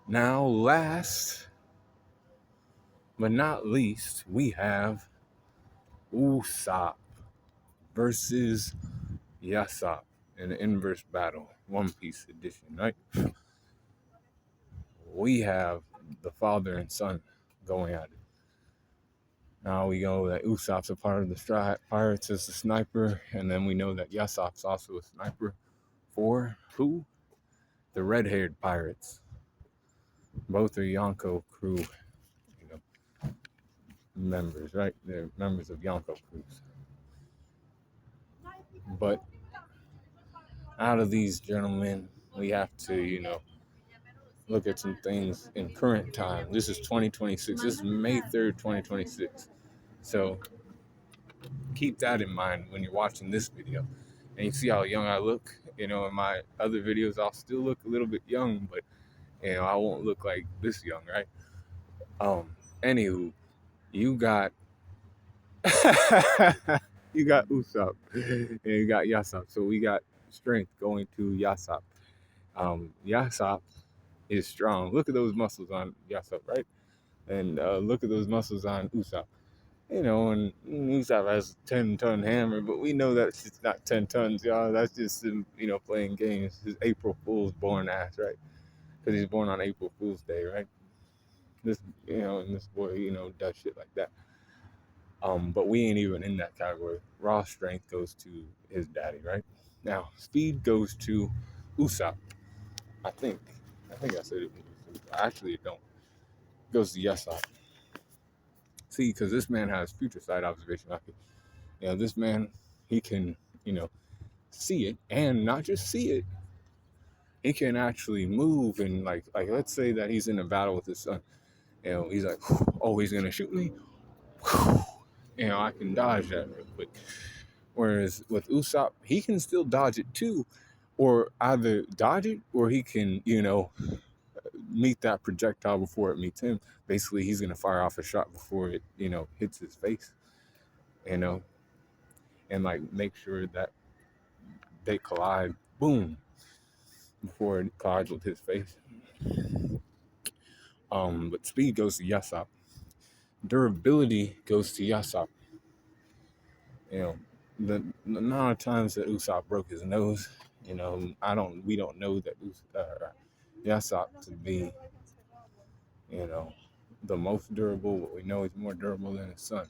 Now, last but not least, we have Ussop versus Yasopp in an inverse battle, One Piece edition, right? We have the father and son going at it. Now we know that Usopp's a part of the Pirates as a sniper, and then we know that Yasopp's also a sniper for who? The red-haired pirates. Both are Yonko crew, members, right? They're members of Yonko crews. But out of these gentlemen, we have to, look at some things in current time. This is 2026. This is May 3rd, 2026. So keep that in mind when you're watching this video. And you see how young I look. In my other videos, I'll still look a little bit young, but I won't look like this young, right? Anywho, you got you got Usopp and you got Yasopp. So we got strength going to Yasopp. Yasopp is strong. Look at those muscles on Yasopp, right? And look at those muscles on Usopp. And Usopp has a 10-ton hammer, but we know that it's not 10 tons, y'all. That's just him, playing games. His April Fool's born ass, right? Because he's born on April Fool's Day, right? This, and this boy, does shit like that. But we ain't even in that category. Raw strength goes to his daddy, right? Now, speed goes to Usopp. I think I said it. Actually, it don't. It goes to Yassop. See, because this man has future sight observation. This man, he can, see it, and not just see it. He can actually move and like let's say that he's in a battle with his son. He's like, oh, he's gonna shoot me. I can dodge that real quick. Whereas with Usopp, he can still dodge it too, or either dodge it or he can, meet that projectile before it meets him. Basically, he's gonna fire off a shot before it, hits his face, and like make sure that they collide, boom, before it collides with his face. But speed goes to Yasopp. Durability goes to Yasopp. The amount of times that Usopp broke his nose, we don't know that Yasopp to be, the most durable, but we know he's more durable than his son.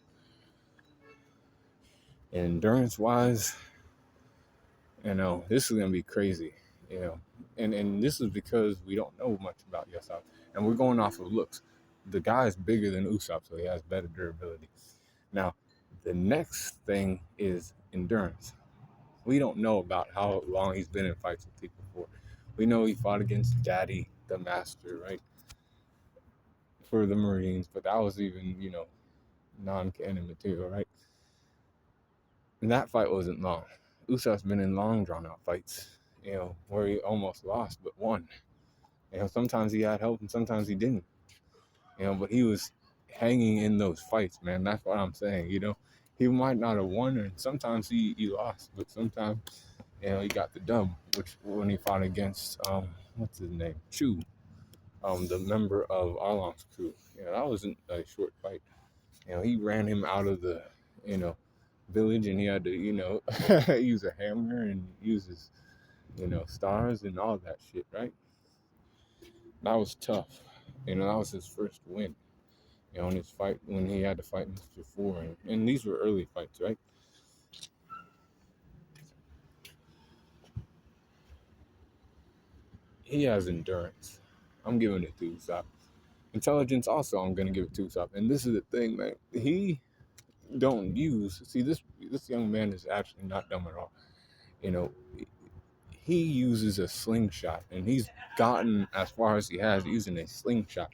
And endurance wise, this is gonna be crazy, and this is because we don't know much about Yasopp, and we're going off of looks. The guy is bigger than Usopp, so he has better durability. Now, the next thing is endurance. We don't know about how long he's been in fights with people before. We know he fought against Daddy, the Master, right, for the Marines, but that was even, non-canon material, right? And that fight wasn't long. Usopp's been in long, drawn-out fights, where he almost lost but won. Sometimes he had help and sometimes he didn't. But he was hanging in those fights, man. That's what I'm saying. He might not have won, and sometimes he lost, but sometimes he got the dub. Which when he fought against what's his name, Chu, the member of Arlong's crew. That wasn't a short fight. He ran him out of the village, and he had to use a hammer and use his stars and all that shit, right? That was tough. That was his first win. In his fight when he had to fight Mr. Four, and these were early fights, right? He has endurance. I'm giving it to Usopp. Intelligence also, I'm gonna give it to Usopp. And this is the thing, man. He don't use. See, this young man is actually not dumb at all. He uses a slingshot, and he's gotten as far as he has using a slingshot.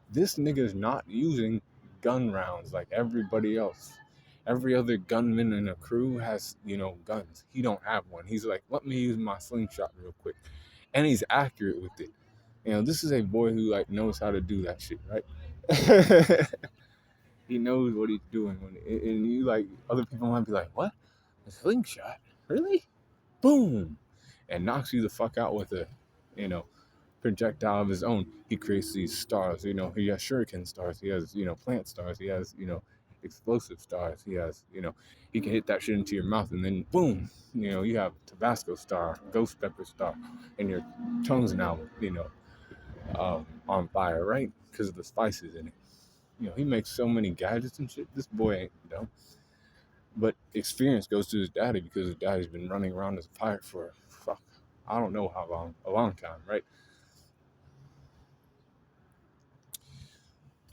This nigga's not using gun rounds like everybody else. Every other gunman in a crew has, guns. He don't have one. He's like, let me use my slingshot real quick. And he's accurate with it. This is a boy who knows how to do that shit, right? He knows what he's doing and you other people might be like, what? A slingshot? Really? Boom! And knocks you the fuck out with a, projectile of his own. He creates these stars. He has shuriken stars. He has plant stars. He has explosive stars. He has he can hit that shit into your mouth and then boom. You have Tabasco star, ghost pepper star, and your tongue's now on fire, right? Because of the spices in it. He makes so many gadgets and shit. This boy ain't but experience goes to his daddy because his daddy's been running around as a pirate for fuck, I don't know how long, a long time, right?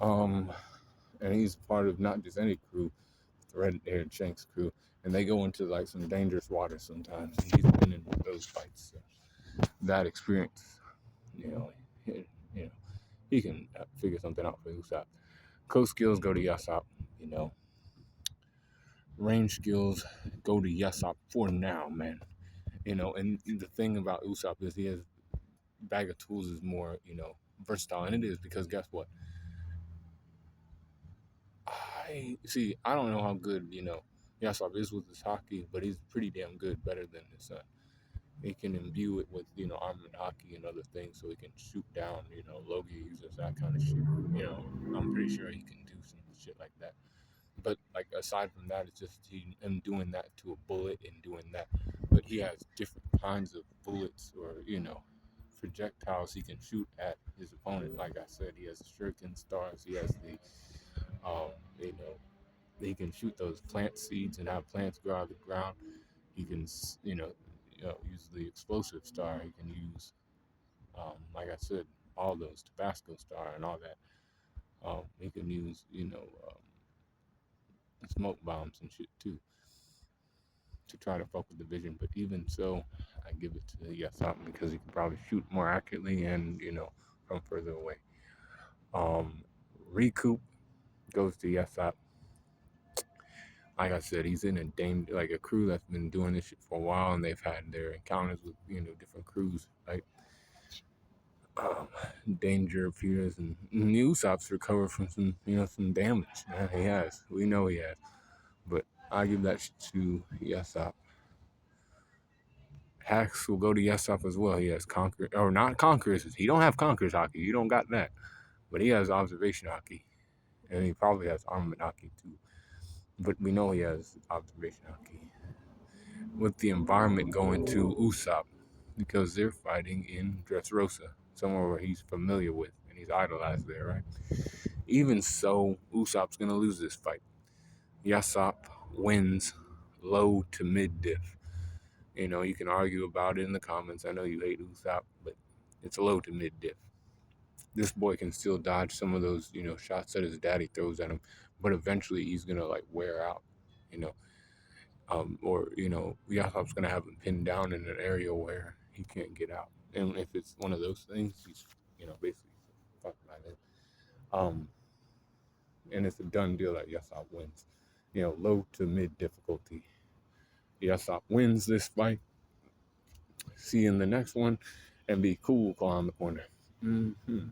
Um, and he's part of not just any crew, the red-haired Shanks crew, and they go into like some dangerous waters sometimes. And he's been in those fights. So that experience, you know, he, you know, he can figure something out for Usopp. Coast skills go to Yasopp. You know, range skills go to Yasopp for now, man. And the thing about Usopp is he has bag of tools is more, versatile, and it is because guess what? I don't know how good Yasopp is with his hockey, but he's pretty damn good, better than his son. He can imbue it with armored hockey and other things, so he can shoot down Logi uses that kind of shit. I'm pretty sure he can do some shit like that. But like aside from that, it's just him doing that to a bullet and doing that. But he has different kinds of bullets or projectiles he can shoot at his opponent. Like I said, he has the shuriken stars. He has the um, you know, he can shoot those plant seeds and have plants grow out of the ground. He can use the explosive star. He can use like I said, all those Tabasco star and all that. He can use smoke bombs and shit too to try to fuck with the vision. But even so, I give it to Yassop because he can probably shoot more accurately and from further away. Um, Recoup goes to Yassop. Like I said, he's in a crew that's been doing this shit for a while, and they've had their encounters with different crews. Like um, danger appears, and Usopp's recovered from some damage. Man, he has. We know he has. But I give that shit to Yassop. Hacks will go to Yassop as well. He has conquer or not conquerors. He don't have conquerors hockey. You don't got that, but he has observation hockey, and he probably has armament hockey too. But we know he has observation hockey. With the environment going to Ussop because they're fighting in Dressrosa, somewhere where he's familiar with and he's idolized there, right? Even so, Usopp's gonna lose this fight. Yassop wins low to mid diff. You can argue about it in the comments. I know you hate Usopp, but it's a low to mid diff. This boy can still dodge some of those, shots that his daddy throws at him, but eventually he's gonna like wear out, you know. Or Yassop's gonna have him pinned down in an area where he can't get out. And if it's one of those things, he's basically fucked by then. Um, and it's a done deal that Yassop wins. Low to mid difficulty. Yassop wins this fight. See you in the next one, and be cool on the corner. Mm-hmm.